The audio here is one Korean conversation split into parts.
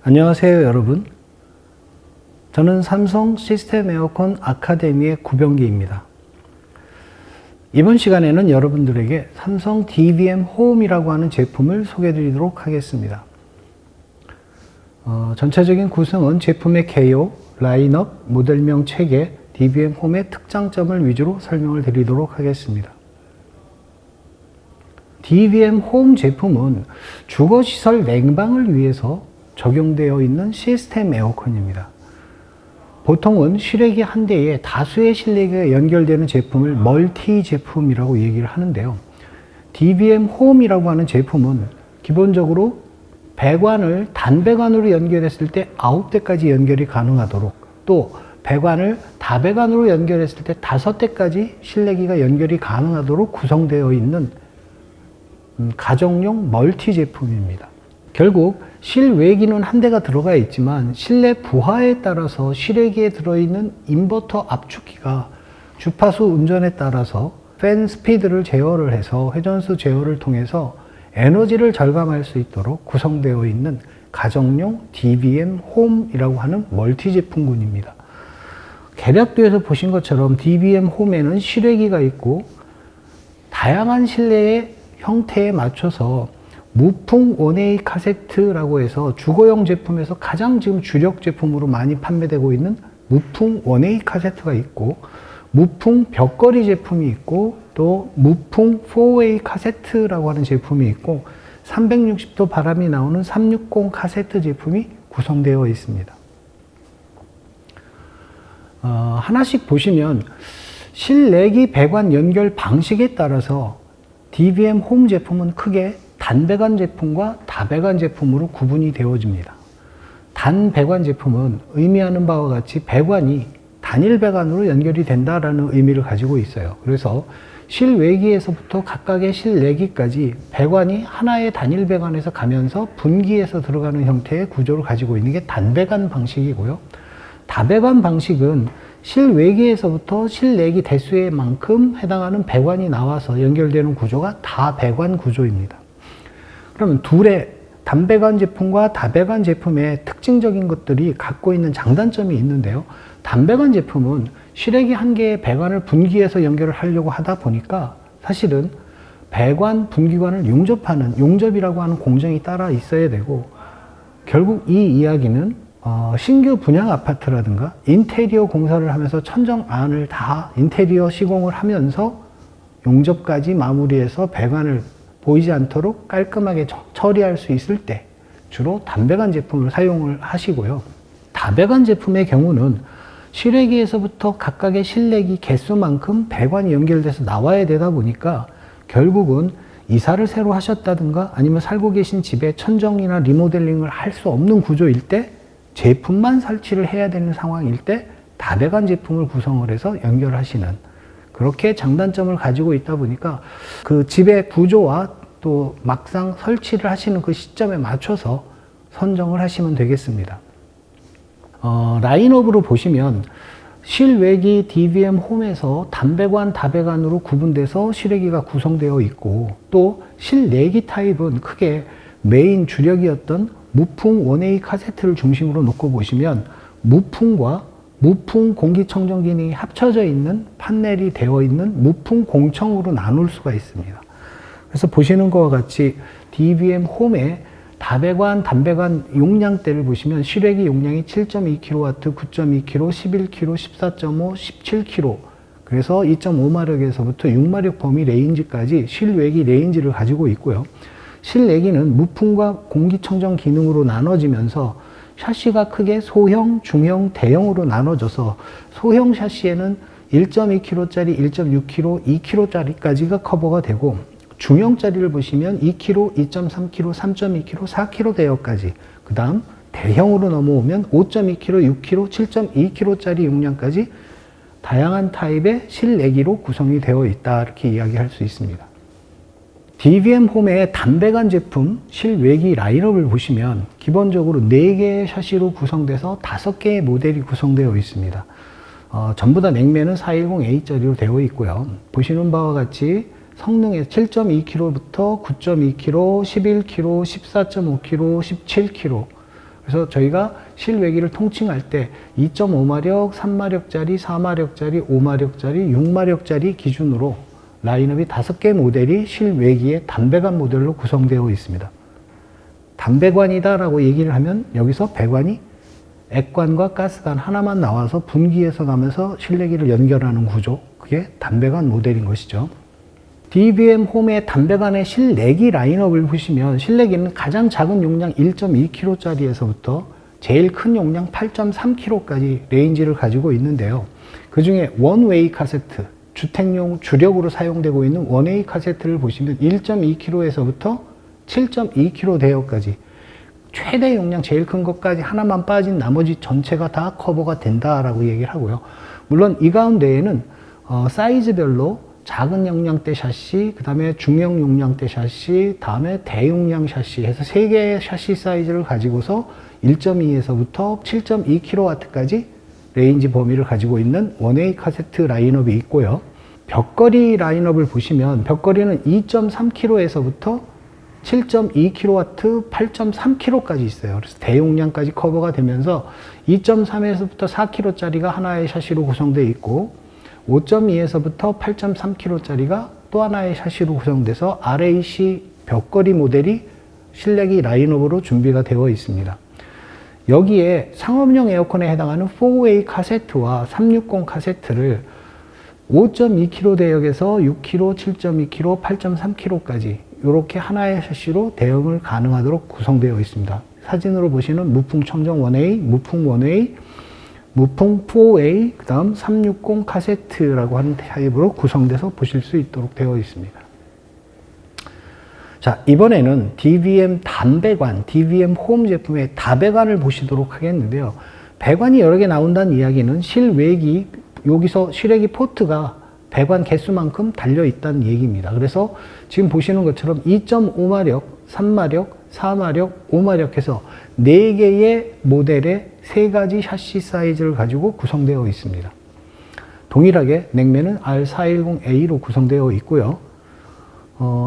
안녕하세요 여러분. 저는 삼성 시스템 에어컨 아카데미의 구병기입니다. 이번 시간에는 여러분들에게 삼성 DBM 홈이라고 하는 제품을 소개해 드리도록 하겠습니다. 전체적인 구성은 제품의 개요, 라인업, 모델명 체계, DBM 홈의 특장점을 위주로 설명을 드리도록 하겠습니다. DBM 홈 제품은 주거시설 냉방을 위해서 적용되어 있는 시스템 에어컨입니다. 보통은 실외기 한 대에 다수의 실내기가 연결되는 제품을 멀티 제품이라고 얘기를 하는데요. DBM 홈이라고 하는 제품은 기본적으로 배관을 단배관으로 연결했을 때 9대까지 연결이 가능하도록, 또 배관을 다배관으로 연결했을 때 5대까지 실내기가 연결이 가능하도록 구성되어 있는 가정용 멀티 제품입니다. 결국 실외기는 한 대가 들어가 있지만 실내 부하에 따라서 실외기에 들어있는 인버터 압축기가 주파수 운전에 따라서 팬 스피드를 제어를 해서 회전수 제어를 통해서 에너지를 절감할 수 있도록 구성되어 있는 가정용 DBM 홈이라고 하는 멀티 제품군입니다. 계략도에서 보신 것처럼 DBM 홈에는 실외기가 있고 다양한 실내의 형태에 맞춰서 무풍 원웨이 카세트라고 해서 주거용 제품에서 가장 지금 주력 제품으로 많이 판매되고 있는 무풍 원웨이 카세트가 있고, 무풍 벽걸이 제품이 있고, 또 무풍 4웨이 카세트라고 하는 제품이 있고, 360도 바람이 나오는 360 카세트 제품이 구성되어 있습니다. 하나씩 보시면 실내기 배관 연결 방식에 따라서 DBM 홈 제품은 크게 단배관 제품과 다배관 제품으로 구분이 되어집니다. 단배관 제품은 의미하는 바와 같이 배관이 단일 배관으로 연결이 된다라는 의미를 가지고 있어요. 그래서 실외기에서부터 각각의 실내기까지 배관이 하나의 단일 배관에서 가면서 분기해서 들어가는 형태의 구조를 가지고 있는 게 단배관 방식이고요. 다배관 방식은 실외기에서부터 실내기 대수의 만큼 해당하는 배관이 나와서 연결되는 구조가 다배관 구조입니다. 그러면 둘의 단배관 제품과 다배관 제품의 특징적인 것들이 갖고 있는 장단점이 있는데요. 단배관 제품은 실외기 한 개의 배관을 분기해서 연결을 하려고 하다 보니까 사실은 배관, 분기관을 용접하는 용접이라고 하는 공정이 따라 있어야 되고, 결국 이 이야기는 신규 분양 아파트라든가 인테리어 공사를 하면서 천정 안을 다 인테리어 시공을 하면서 용접까지 마무리해서 배관을 보이지 않도록 깔끔하게 처리할 수 있을 때 주로 단배관 제품을 사용을 하시고요. 다배관 제품의 경우는 실외기에서부터 각각의 실내기 개수만큼 배관이 연결돼서 나와야 되다 보니까 결국은 이사를 새로 하셨다든가 아니면 살고 계신 집에 천정이나 리모델링을 할 수 없는 구조일 때 제품만 설치를 해야 되는 상황일 때 다배관 제품을 구성을 해서 연결하시는, 그렇게 장단점을 가지고 있다 보니까 그 집의 구조와 또 막상 설치를 하시는 그 시점에 맞춰서 선정을 하시면 되겠습니다. 라인업으로 보시면 실외기 DBM 홈에서 단배관, 다배관으로 구분돼서 실외기가 구성되어 있고, 또 실내기 타입은 크게 메인 주력이었던 무풍 원웨이 카세트를 중심으로 놓고 보시면 무풍과 무풍 공기청정 기능이 합쳐져 있는 판넬이 되어 있는 무풍 공청으로 나눌 수가 있습니다. 그래서 보시는 것과 같이 DBM 홈의 다배관, 단배관 용량대를 보시면 실외기 용량이 7.2kW, 9.2kW, 11kW, 14.5, 17kW, 그래서 2.5마력에서부터 6마력 범위 레인지까지 실외기 레인지를 가지고 있고요. 실내기는 무풍과 공기청정 기능으로 나눠지면서 샤시가 크게 소형, 중형, 대형으로 나눠져서 소형 샤시에는 1.2kg짜리, 1.6kg, 2kg짜리까지가 커버가 되고, 중형짜리를 보시면 2kg, 2.3kg, 3.2kg, 4kg 대여까지, 그 다음 대형으로 넘어오면 5.2kg, 6kg, 7.2kg짜리 용량까지 다양한 타입의 실내기로 구성이 되어 있다, 이렇게 이야기할 수 있습니다. DBM 홈의 단배관 제품 실외기 라인업을 보시면 기본적으로 4개의 샤시로 구성돼서 5개의 모델이 구성되어 있습니다. 전부 다 냉매는 410A짜리로 되어 있고요. 보시는 바와 같이 성능에 7.2kg부터 9.2kg, 11kg, 14.5kg, 17kg. 그래서 저희가 실외기를 통칭할 때 2.5마력, 3마력짜리, 4마력짜리, 5마력짜리, 6마력짜리 기준으로 라인업이 5개 모델이 실외기의 담배관 모델로 구성되어 있습니다. 담배관이다라고 얘기를 하면 여기서 배관이 액관과 가스관 하나만 나와서 분기해서 가면서 실내기를 연결하는 구조, 그게 담배관 모델인 것이죠. DBM 홈의 담배관의 실내기 라인업을 보시면 실내기는 가장 작은 용량 1.2kg짜리에서부터 제일 큰 용량 8.3kg까지 레인지를 가지고 있는데요. 그 중에 원웨이 카세트, 주택용 주력으로 사용되고 있는 원웨이 카세트를 보시면 1.2kg에서부터 7.2kg 대역까지 최대 용량 제일 큰 것까지 하나만 빠진 나머지 전체가 다 커버가 된다라고 얘기를 하고요. 물론 이 가운데에는 사이즈별로 작은 용량대 샤시, 그 다음에 중형 용량대 샤시, 다음에 대용량 샤시 해서 3개의 샤시 사이즈를 가지고서 1.2에서부터 7.2kW까지 레인지 범위를 가지고 있는 원웨이 카세트 라인업이 있고요. 벽걸이 라인업을 보시면 벽걸이는 2.3kg에서부터 7.2kW, 8.3kg까지 있어요. 그래서 대용량까지 커버가 되면서 2.3에서부터 4kg짜리가 하나의 샤시로 구성되어 있고 5.2에서부터 8.3kg짜리가 또 하나의 샤시로 구성돼서 RAC 벽걸이 모델이 실내기 라인업으로 준비가 되어 있습니다. 여기에 상업용 에어컨에 해당하는 4웨이 카세트와 360 카세트를 5.2kg 대역에서 6kg, 7.2kg, 8.3kg까지 이렇게 하나의 샤시로 대응을 가능하도록 구성되어 있습니다. 사진으로 보시는 무풍 청정 1A, 무풍 1A, 무풍 4A, 그 다음 360 카세트라고 하는 타입으로 구성돼서 보실 수 있도록 되어 있습니다. 자, 이번에는 DBM 담배관, DBM 홈 제품의 다배관을 보시도록 하겠는데요. 배관이 여러 개 나온다는 이야기는 실외기, 여기서 실외기 포트가 배관 개수만큼 달려 있다는 얘기입니다. 그래서 지금 보시는 것처럼 2.5마력, 3마력, 4마력, 5마력 해서 4개의 모델의 3가지 샤시 사이즈를 가지고 구성되어 있습니다. 동일하게 냉매는 R410A로 구성되어 있고요.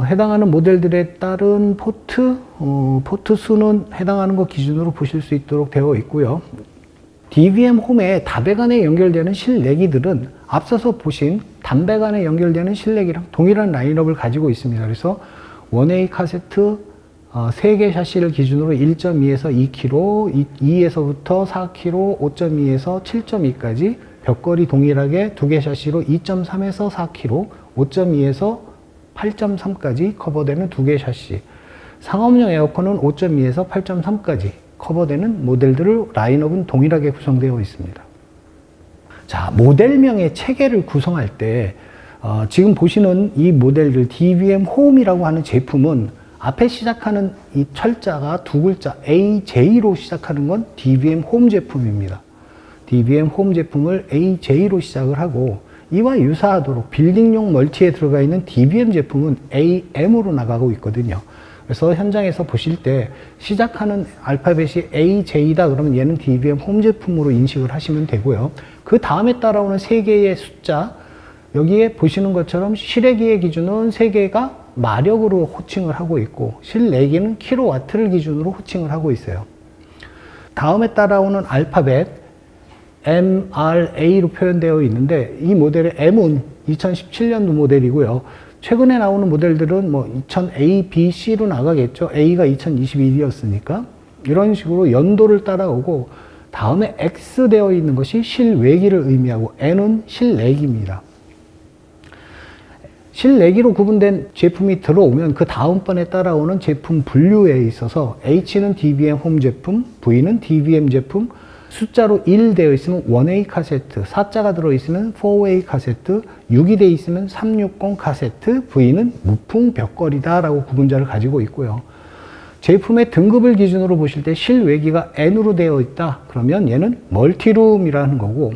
해당하는 모델들에 따른 포트 수는 해당하는 것 기준으로 보실 수 있도록 되어 있고요. DBM 홈에 다배관에 연결되는 실내기들은 앞서서 보신 담배관에 연결되는 실내기랑 동일한 라인업을 가지고 있습니다. 그래서 원웨이 카세트 3개 샤시를 기준으로 1.2에서 2kg, 2에서부터 4kg, 5.2에서 7.2까지 벽걸이 동일하게 2개 샤시로 2.3에서 4kg, 5.2에서 8.3까지 커버되는 2개 샤시. 상업용 에어컨은 5.2에서 8.3까지 커버되는 모델들을 라인업은 동일하게 구성되어 있습니다. 자, 모델명의 체계를 구성할 때 지금 보시는 이 모델들 DBM 홈이라고 하는 제품은 앞에 시작하는 이 철자가 2글자 AJ로 시작하는 건 DBM 홈 제품입니다. DBM 홈 제품을 AJ로 시작을 하고 이와 유사하도록 빌딩용 멀티에 들어가 있는 DBM 제품은 AM으로 나가고 있거든요. 그래서 현장에서 보실 때 시작하는 알파벳이 AJ다 그러면 얘는 DBM 홈 제품으로 인식을 하시면 되고요. 그 다음에 따라오는 3개의 숫자, 여기에 보시는 것처럼 실외기의 기준은 3개가 마력으로 호칭을 하고 있고 실내기는 킬로와트를 기준으로 호칭을 하고 있어요. 다음에 따라오는 알파벳 MRA로 표현되어 있는데 이 모델의 M은 2017년도 모델이고요. 최근에 나오는 모델들은 뭐 2000A, B, C로 나가겠죠. A가 2021이었으니까 이런 식으로 연도를 따라오고 다음에 X 되어 있는 것이 실외기를 의미하고 N은 실내기입니다. 실내기로 구분된 제품이 들어오면 그 다음번에 따라오는 제품 분류에 있어서 H는 DBM 홈 제품, V는 DBM 제품, 숫자로 1 되어 있으면 1A 카세트, 4자가 들어있으면 4A 카세트, 6이 되어 있으면 360 카세트, V는 무풍 벽걸이다 라고 구분자를 가지고 있고요. 제품의 등급을 기준으로 보실 때 실외기가 N으로 되어 있다 그러면 얘는 멀티룸이라는 거고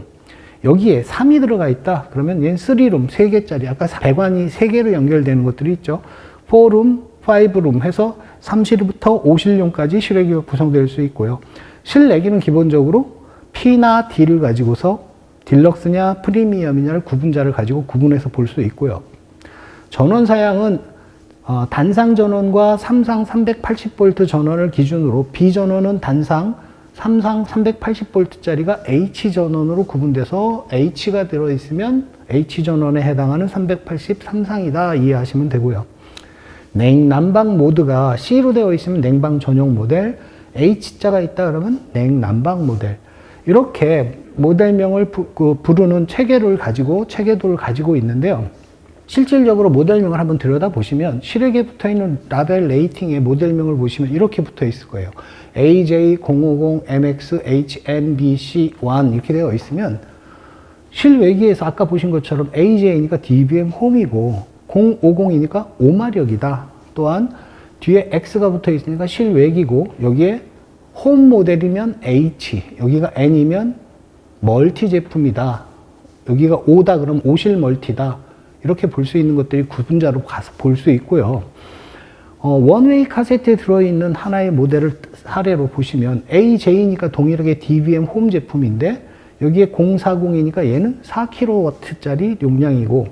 여기에 3이 들어가 있다 그러면 얘는 3룸, 3개짜리 아까 배관이 3개로 연결되는 것들이 있죠. 4룸, 5룸 해서 3실부터 5실용까지 실외기가 구성될 수 있고요. 실내기는 기본적으로 P나 D를 가지고서 딜럭스냐 프리미엄이냐를 구분자를 가지고 구분해서 볼 수 있고요. 전원 사양은 단상 전원과 삼상 380V 전원을 기준으로 B전원은 단상, 삼상 380V짜리가 H전원으로 구분돼서 H가 들어있으면 H전원에 해당하는 380 삼상이다 이해하시면 되고요. 냉난방 모드가 C로 되어 있으면 냉방 전용 모델, H자가 있다 그러면 냉난방 모델. 이렇게 모델명을 부르는 체계도를 가지고 있는데요. 실질적으로 모델명을 한번 들여다보시면 실외기에 붙어있는 라벨 레이팅의 모델명을 보시면 이렇게 붙어 있을 거예요. AJ050MX HNBC1 이렇게 되어 있으면 실외기에서 아까 보신 것처럼 AJ니까 DBM 홈이고 050이니까 5마력이다. 또한 뒤에 X가 붙어 있으니까 실외기고 여기에 홈 모델이면 H, 여기가 N이면 멀티 제품이다. 여기가 O다 그러면 오실 멀티다. 이렇게 볼 수 있는 것들이 구분자로 가서 볼 수 있고요. 원웨이 카세트에 들어있는 하나의 모델을 사례로 보시면 AJ니까 동일하게 DBM 홈 제품인데 여기에 040이니까 얘는 4kW짜리 용량이고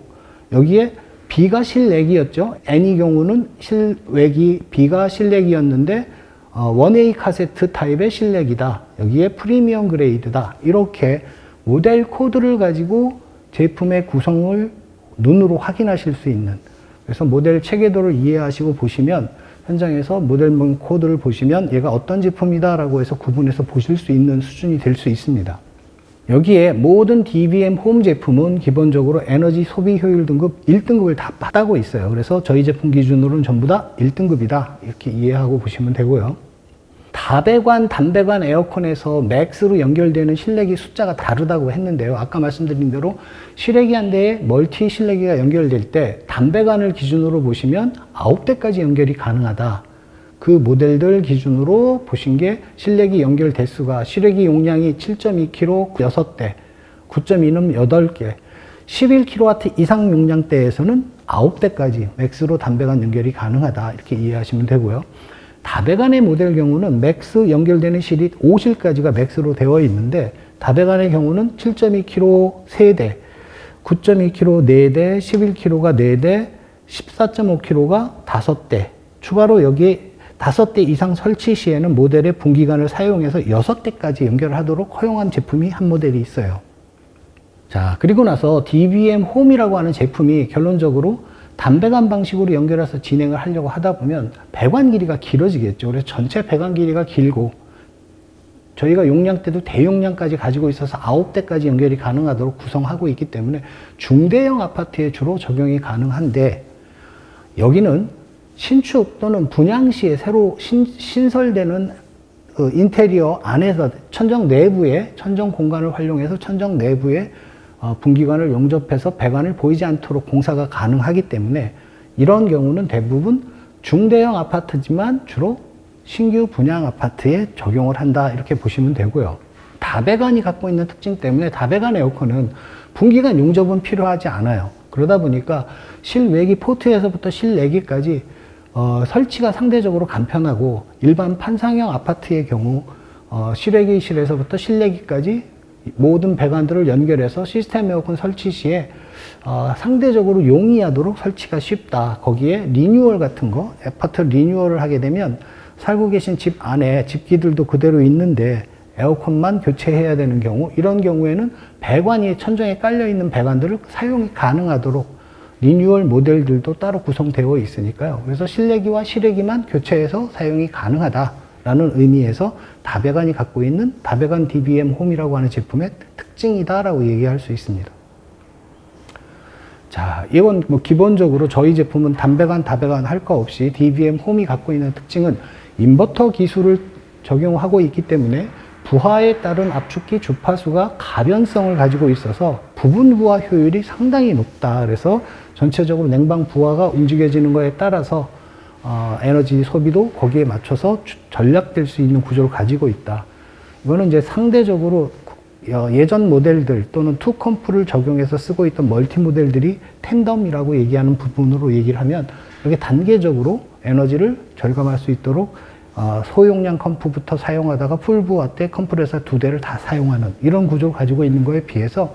여기에 B가 실내기였죠. N의 경우는 실외기 B가 실내기였는데 원웨이 카세트 타입의 실내기다. 여기에 프리미엄 그레이드다. 이렇게 모델 코드를 가지고 제품의 구성을 눈으로 확인하실 수 있는, 그래서 모델 체계도를 이해하시고 보시면 현장에서 모델명 코드를 보시면 얘가 어떤 제품이다 라고 해서 구분해서 보실 수 있는 수준이 될 수 있습니다. 여기에 모든 DBM 홈 제품은 기본적으로 에너지 소비 효율 등급 1등급을 다 받고 있어요. 그래서 저희 제품 기준으로는 전부 다 1등급이다 이렇게 이해하고 보시면 되고요. 다배관, 단배관 에어컨에서 맥스로 연결되는 실내기 숫자가 다르다고 했는데요. 아까 말씀드린 대로 실외기 한 대에 멀티 실내기가 연결될 때 단배관을 기준으로 보시면 9대까지 연결이 가능하다. 그 모델들 기준으로 보신 게 실내기 연결 대수가 실외기 용량이 7.2kW 6대, 9.2는 8개, 11kW 이상 용량대에서는 9대까지 맥스로 단배관 연결이 가능하다. 이렇게 이해하시면 되고요. 다배관의 모델 경우는 맥스 연결되는 실이 5실까지가 맥스로 되어 있는데 다배관의 경우는 7.2kW 3대, 9.2kW 4대, 11kW가 4대, 14.5kW가 5대, 추가로 여기에 5대 이상 설치 시에는 모델의 분기관을 사용해서 6대까지 연결하도록 허용한 제품이 한 모델이 있어요. 자, 그리고 나서 DBM 홈이라고 하는 제품이 결론적으로 단배관 방식으로 연결해서 진행을 하려고 하다 보면 배관 길이가 길어지겠죠. 그래서 전체 배관 길이가 길고 저희가 용량 때도 대용량까지 가지고 있어서 9대까지 연결이 가능하도록 구성하고 있기 때문에 중대형 아파트에 주로 적용이 가능한데 여기는 신축 또는 분양 시에 새로 신설되는 인테리어 안에서 천정 내부에 천정 공간을 활용해서 천정 내부에 분기관을 용접해서 배관을 보이지 않도록 공사가 가능하기 때문에 이런 경우는 대부분 중대형 아파트지만 주로 신규 분양 아파트에 적용을 한다 이렇게 보시면 되고요. 다배관이 갖고 있는 특징 때문에 다배관 에어컨은 분기관 용접은 필요하지 않아요. 그러다 보니까 실외기 포트에서부터 실내기까지 설치가 상대적으로 간편하고 일반 판상형 아파트의 경우 실외기실에서부터 실내기까지 모든 배관들을 연결해서 시스템 에어컨 설치 시에 상대적으로 용이하도록 설치가 쉽다. 거기에 리뉴얼 같은 거, 아파트 리뉴얼을 하게 되면 살고 계신 집 안에 집기들도 그대로 있는데 에어컨만 교체해야 되는 경우, 이런 경우에는 배관이 천정에 깔려 있는 배관들을 사용이 가능하도록 리뉴얼 모델들도 따로 구성되어 있으니까요. 그래서 실내기와 실외기만 교체해서 사용이 가능하다라는 의미에서 다배관이 갖고 있는 다배관 DBM 홈이라고 하는 제품의 특징이다라고 얘기할 수 있습니다. 자, 이건 뭐 기본적으로 저희 제품은 단배관, 다배관 할 거 없이 DBM 홈이 갖고 있는 특징은 인버터 기술을 적용하고 있기 때문에 부하에 따른 압축기 주파수가 가변성을 가지고 있어서 부분 부하 효율이 상당히 높다. 그래서 전체적으로 냉방 부하가 움직여지는 것에 따라서 에너지 소비도 거기에 맞춰서 전략될 수 있는 구조를 가지고 있다. 이거는 이제 상대적으로 예전 모델들 또는 투컴프를 적용해서 쓰고 있던 멀티 모델들이 텐덤이라고 얘기하는 부분으로 얘기를 하면 이게 단계적으로 에너지를 절감할 수 있도록 소용량 컴프부터 사용하다가 풀부하 때 컴프레서 2대를 다 사용하는 이런 구조를 가지고 있는 거에 비해서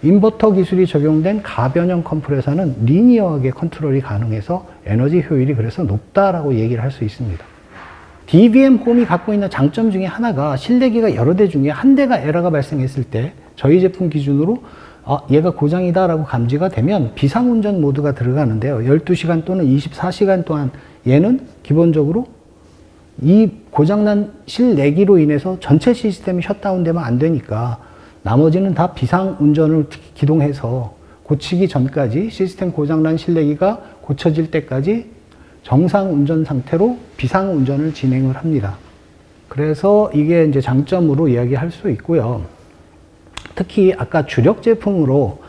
인버터 기술이 적용된 가변형 컴프레서는 리니어하게 컨트롤이 가능해서 에너지 효율이 그래서 높다라고 얘기를 할 수 있습니다. DBM 홈이 갖고 있는 장점 중에 하나가 실내기가 여러 대 중에 한 대가 에러가 발생했을 때 저희 제품 기준으로 얘가 고장이다 라고 감지가 되면 비상운전 모드가 들어가는데요. 12시간 또는 24시간 동안 얘는 기본적으로 이 고장난 실내기로 인해서 전체 시스템이 셧다운되면 안 되니까 나머지는 다 비상운전을 기동해서 고치기 전까지 시스템 고장난 실내기가 고쳐질 때까지 정상운전 상태로 비상운전을 진행을 합니다. 그래서 이게 이제 장점으로 이야기할 수 있고요. 특히 아까 주력 제품으로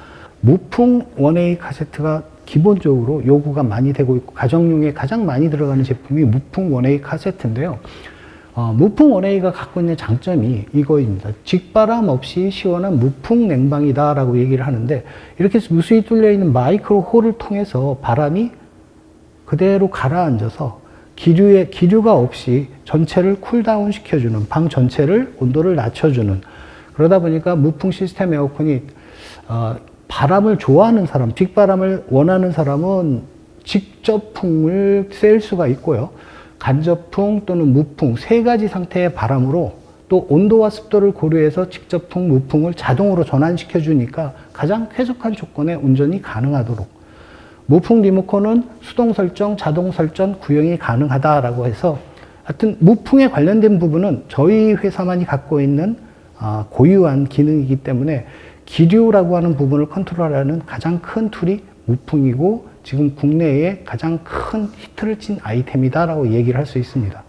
무풍 원웨이 카세트가 기본적으로 요구가 많이 되고 있고 가정용에 가장 많이 들어가는 제품이 무풍 원웨이 카세트인데요. 무풍 원웨이가 갖고 있는 장점이 이거입니다. 직바람 없이 시원한 무풍 냉방이다 라고 얘기를 하는데 이렇게 무수히 뚫려 있는 마이크로 홀을 통해서 바람이 그대로 가라앉아서 기류가 없이 전체를 쿨다운 시켜주는, 방 전체를 온도를 낮춰주는, 그러다 보니까 무풍 시스템 에어컨이 바람을 좋아하는 사람, 직바람을 원하는 사람은 직접풍을 쐴 수가 있고요. 간접풍 또는 무풍 세 가지 상태의 바람으로 또 온도와 습도를 고려해서 직접풍, 무풍을 자동으로 전환시켜 주니까 가장 쾌적한 조건의 운전이 가능하도록, 무풍 리모컨은 수동 설정, 자동 설정 구형이 가능하다라고 해서 하여튼 무풍에 관련된 부분은 저희 회사만이 갖고 있는 고유한 기능이기 때문에 기류라고 하는 부분을 컨트롤하는 가장 큰 툴이 무풍이고 지금 국내에 가장 큰 히트를 친 아이템이다라고 얘기를 할 수 있습니다.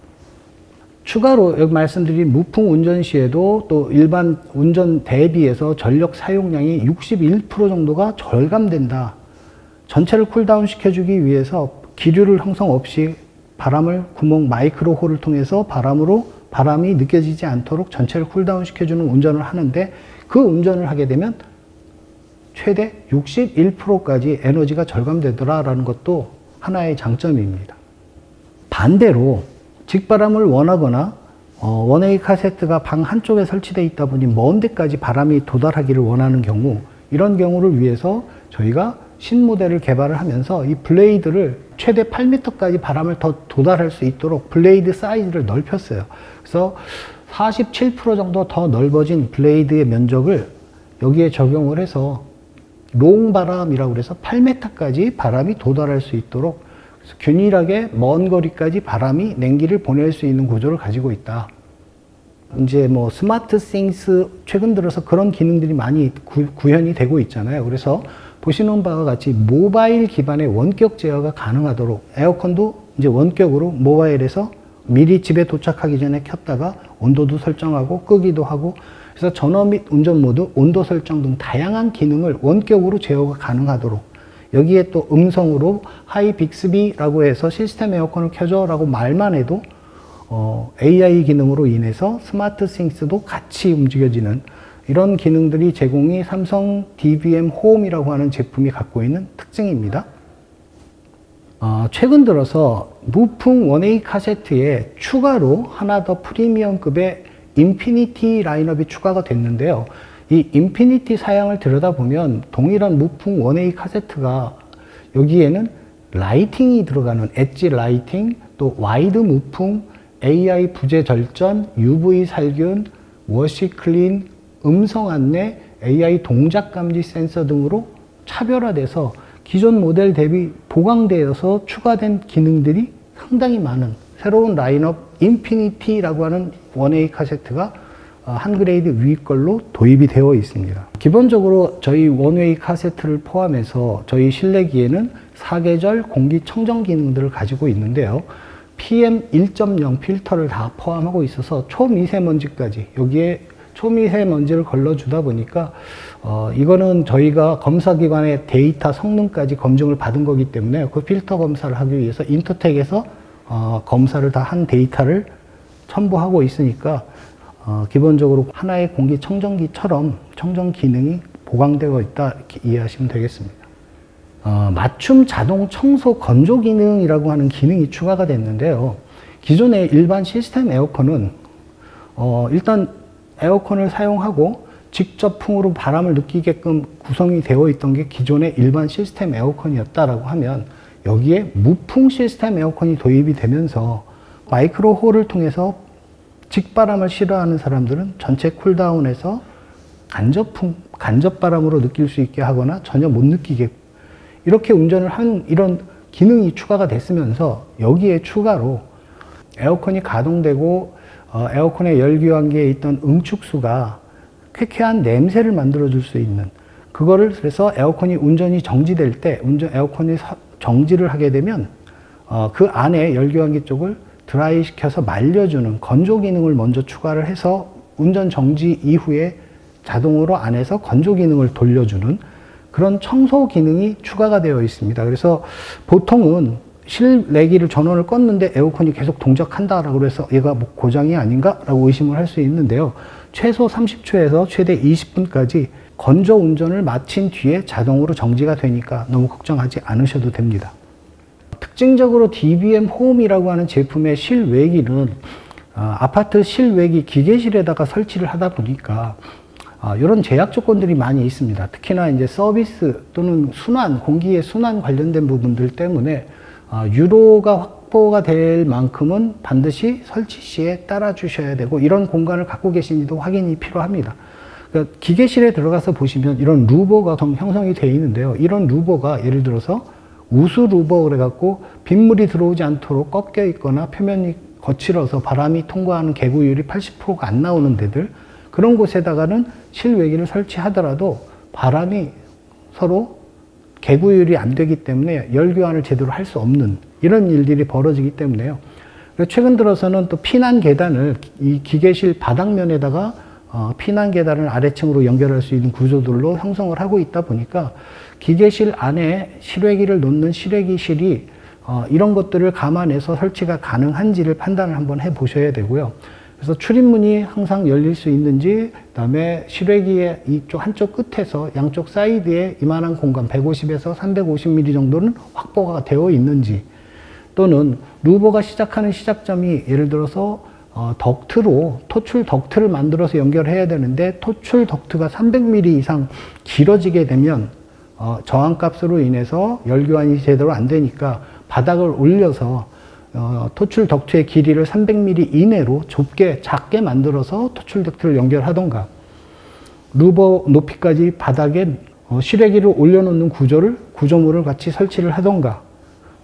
추가로 여기 말씀드린 무풍 운전 시에도 또 일반 운전 대비해서 전력 사용량이 61% 정도가 절감된다. 전체를 쿨다운 시켜주기 위해서 기류를 형성 없이 바람을 구멍 마이크로 홀을 통해서 바람이 느껴지지 않도록 전체를 쿨다운 시켜주는 운전을 하는데 그 운전을 하게 되면 최대 61%까지 에너지가 절감되더라라는 것도 하나의 장점입니다. 반대로 직바람을 원하거나 원웨이 카세트가 방 한쪽에 설치되어 있다 보니 먼 데까지 바람이 도달하기를 원하는 경우, 이런 경우를 위해서 저희가 신모델을 개발을 하면서 이 블레이드를 최대 8m까지 바람을 더 도달할 수 있도록 블레이드 사이즈를 넓혔어요. 그래서 47% 정도 더 넓어진 블레이드의 면적을 여기에 적용을 해서 롱바람이라고 해서 8m까지 바람이 도달할 수 있도록 그래서 균일하게 먼 거리까지 바람이 냉기를 보낼 수 있는 구조를 가지고 있다. 이제 뭐 스마트 싱스 최근 들어서 그런 기능들이 많이 구현이 되고 있잖아요. 그래서 보시는 바와 같이 모바일 기반의 원격 제어가 가능하도록 에어컨도 이제 원격으로 모바일에서 미리 집에 도착하기 전에 켰다가 온도도 설정하고 끄기도 하고, 그래서 전원 및 운전 모드, 온도 설정 등 다양한 기능을 원격으로 제어가 가능하도록, 여기에 또 음성으로 하이 빅스비라고 해서 시스템 에어컨을 켜줘라고 말만 해도 AI 기능으로 인해서 스마트 싱스도 같이 움직여지는 이런 기능들이 제공이 삼성 DBM 홈이라고 하는 제품이 갖고 있는 특징입니다. 최근 들어서 무풍 원웨이 카세트에 추가로 하나 더 프리미엄급의 인피니티 라인업이 추가가 됐는데요. 이 인피니티 사양을 들여다보면 동일한 무풍 원웨이 카세트가 여기에는 라이팅이 들어가는 엣지 라이팅, 또 와이드 무풍, AI 부재 절전, UV 살균, 워시 클린, 음성 안내, AI 동작 감지 센서 등으로 차별화돼서 기존 모델 대비 보강되어서 추가된 기능들이 상당히 많은 새로운 라인업 인피니티라고 하는 원웨이 카세트가 한 그레이드 위 걸로 도입이 되어 있습니다. 기본적으로 저희 원웨이 카세트를 포함해서 저희 실내기에는 사계절 공기 청정 기능들을 가지고 있는데요. PM 1.0 필터를 다 포함하고 있어서 초미세먼지까지, 여기에 초미세먼지를 걸러주다 보니까 이거는 저희가 검사기관의 데이터 성능까지 검증을 받은 거기 때문에 그 필터 검사를 하기 위해서 인터텍에서 검사를 다 한 데이터를 첨부하고 있으니까 기본적으로 하나의 공기 청정기처럼 청정 기능이 보강되어 있다, 이렇게 이해하시면 되겠습니다. 맞춤 자동 청소 건조 기능이라고 하는 기능이 추가가 됐는데요. 기존의 일반 시스템 에어컨은 일단 에어컨을 사용하고 직접풍으로 바람을 느끼게끔 구성이 되어 있던 게 기존의 일반 시스템 에어컨이었다라고 하면, 여기에 무풍 시스템 에어컨이 도입이 되면서 마이크로 홀을 통해서 직바람을 싫어하는 사람들은 전체 쿨다운에서 간접바람으로 느낄 수 있게 하거나 전혀 못 느끼게, 이렇게 운전을 한 이런 기능이 추가가 됐으면서, 여기에 추가로 에어컨이 가동되고 에어컨의 열교환기에 있던 응축수가 쾌쾌한 냄새를 만들어 줄 수 있는, 그거를 그래서 에어컨이 운전이 정지될 때, 에어컨이 정지를 하게 되면 그 안에 열교환기 쪽을 드라이 시켜서 말려주는 건조 기능을 먼저 추가를 해서 운전 정지 이후에 자동으로 안에서 건조 기능을 돌려주는 그런 청소 기능이 추가가 되어 있습니다. 그래서 보통은 실내기를 전원을 껐는데 에어컨이 계속 동작한다라고 해서 얘가 뭐 고장이 아닌가라고 의심을 할 수 있는데요. 최소 30초에서 최대 20분까지 건조 운전을 마친 뒤에 자동으로 정지가 되니까 너무 걱정하지 않으셔도 됩니다. 특징적으로 DBM 홈이라고 하는 제품의 실외기는 아파트 실외기 기계실에다가 설치를 하다 보니까 이런 제약 조건들이 많이 있습니다. 특히나 이제 서비스 또는 순환, 공기의 순환 관련된 부분들 때문에 유로가 확보가 될 만큼은 반드시 설치 시에 따라 주셔야 되고, 이런 공간을 갖고 계신지도 확인이 필요합니다. 그러니까 기계실에 들어가서 보시면 이런 루버가 형성이 되어 있는데요. 이런 루버가 예를 들어서 우수 루버 그래갖고 빗물이 들어오지 않도록 꺾여 있거나 표면이 거칠어서 바람이 통과하는 개구율이 80%가 안 나오는 데들, 그런 곳에다가는 실외기를 설치하더라도 바람이 서로 개구율이 안 되기 때문에 열교환을 제대로 할 수 없는 이런 일들이 벌어지기 때문에요. 최근 들어서는 또 피난 계단을 이 기계실 바닥면에다가 피난 계단을 아래층으로 연결할 수 있는 구조들로 형성을 하고 있다 보니까 기계실 안에 실외기를 놓는 실외기실이 이런 것들을 감안해서 설치가 가능한지를 판단을 한번 해 보셔야 되고요. 그래서 출입문이 항상 열릴 수 있는지, 그다음에 실외기의 이쪽 한쪽 끝에서 양쪽 사이드에 이만한 공간 150에서 350mm 정도는 확보가 되어 있는지, 또는 루버가 시작하는 시작점이 예를 들어서 토출 덕트를 만들어서 연결해야 되는데 토출 덕트가 300mm 이상 길어지게 되면 저항값으로 인해서 열교환이 제대로 안 되니까 바닥을 올려서 토출 덕트의 길이를 300mm 이내로 작게 만들어서 토출 덕트를 연결하던가, 루버 높이까지 바닥에 실외기를 올려놓는 구조물을 같이 설치를 하던가,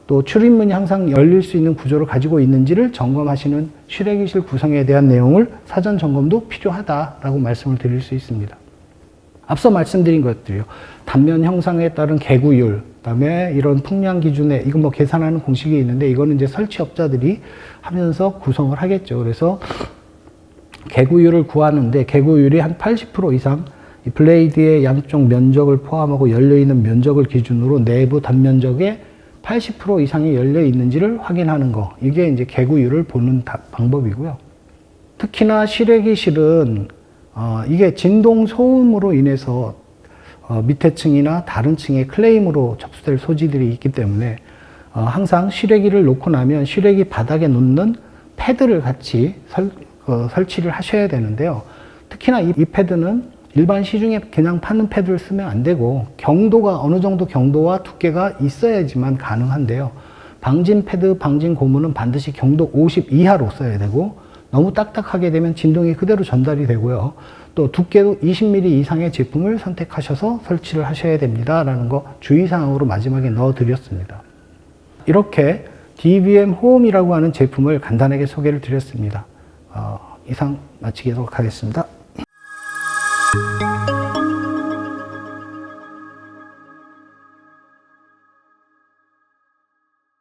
또 출입문이 항상 열릴 수 있는 구조를 가지고 있는지를 점검하시는 실외기실 구성에 대한 내용을 사전 점검도 필요하다라고 말씀을 드릴 수 있습니다. 앞서 말씀드린 것들이요. 단면 형상에 따른 개구율, 그다음에 이런 풍량 기준에 이건 뭐 계산하는 공식이 있는데, 이거는 이제 설치업자들이 하면서 구성을 하겠죠. 그래서 개구율을 구하는데 개구율이 한 80% 이상, 이 블레이드의 양쪽 면적을 포함하고 열려있는 면적을 기준으로 내부 단면적의 80% 이상이 열려 있는지를 확인하는 거, 이게 이제 개구율을 보는 방법이고요. 특히나 실외기실은 이게 진동 소음으로 인해서 밑에 층이나 다른 층에 클레임으로 접수될 소지들이 있기 때문에 항상 실외기를 놓고 나면 실외기 바닥에 놓는 패드를 같이 설치를 하셔야 되는데요. 특히나 이 패드는 일반 시중에 그냥 파는 패드를 쓰면 안 되고, 경도가 어느 정도 경도와 두께가 있어야지만 가능한데요. 방진 패드, 방진 고무는 반드시 경도 50 이하로 써야 되고, 너무 딱딱하게 되면 진동이 그대로 전달이 되고요. 또 두께도 20mm 이상의 제품을 선택하셔서 설치를 하셔야 됩니다라는 거 주의사항으로 마지막에 넣어드렸습니다. 이렇게 DBM 홈이라고 하는 제품을 간단하게 소개를 드렸습니다. 이상 마치도록 하겠습니다.